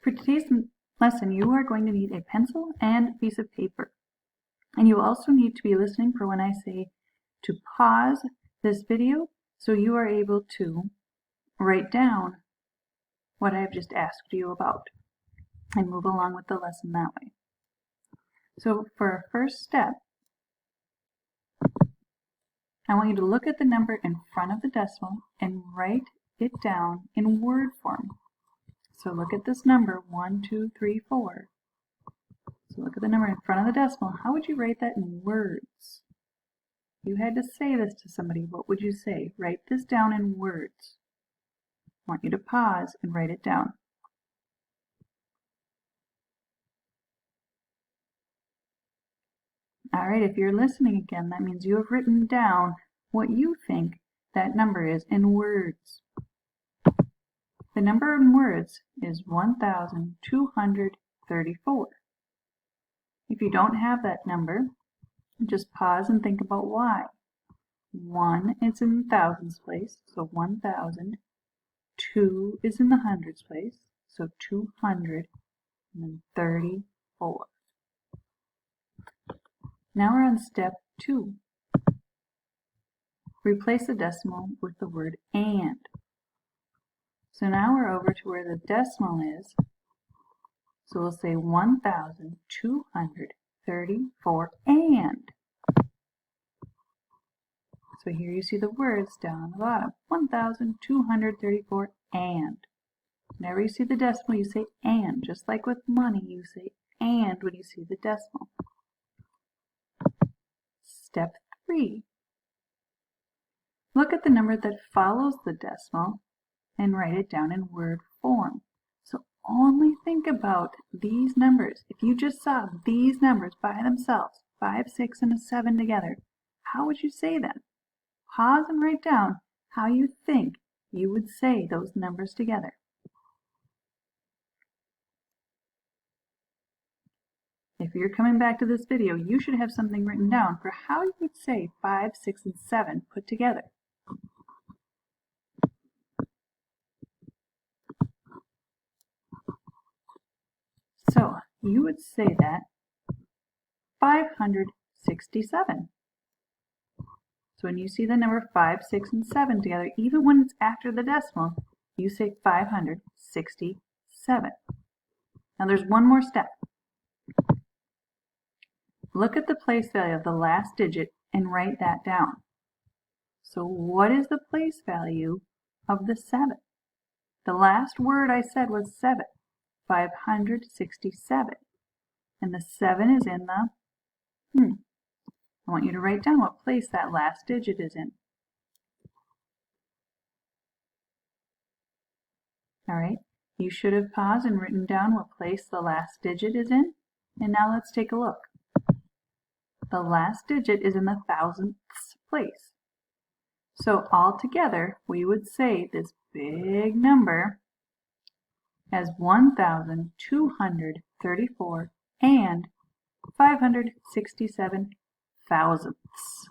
For today's lesson, you are going to need a pencil and a piece of paper. And you also need to be listening for when I say to pause this video so you are able to write down what I've just asked you about and move along with the lesson that way. So for our first step, I want you to look at the number in front of the decimal and write it down in word form. So look at this number, 1, 2, 3, 4. So look at the number in front of the decimal. How would you write that in words? If you had to say this to somebody, what would you say? Write this down in words. I want you to pause and write it down. All right, if you're listening again, that means you have written down what you think that number is in words. The number in words is 1,234. If you don't have that number, just pause and think about why. 1 is in the thousands place, so 1,000. 2 is in the hundreds place, so 200, and then 34. Now we're on step 2. Replace the decimal with the word and. So now we're over to where the decimal is. So we'll say 1,234 and. So here you see the words down on the bottom. 1,234 and. Whenever you see the decimal, you say and. Just like with money, you say and when you see the decimal. Step 3. Look at the number that follows the decimal and write it down in word form. So only think about these numbers. If you just saw these numbers by themselves, 5, 6, and a 7 together, how would you say them? Pause and write down how you think you would say those numbers together. If you're coming back to this video, you should have something written down for how you would say 5, 6, and 7 put together. So you would say that 567. So when you see the number 5, 6, and 7 together, even when it's after the decimal, you say 567. Now there's one more step. Look at the place value of the last digit and write that down. So what is the place value of the 7? The last word I said was 7. 567. And the 7 is in the I want you to write down what place that last digit is in. All right, you should have paused and written down what place the last digit is in. And now let's take a look. The last digit is in the thousandths place. So altogether, we would say this big number as 1,234 and 567 thousandths.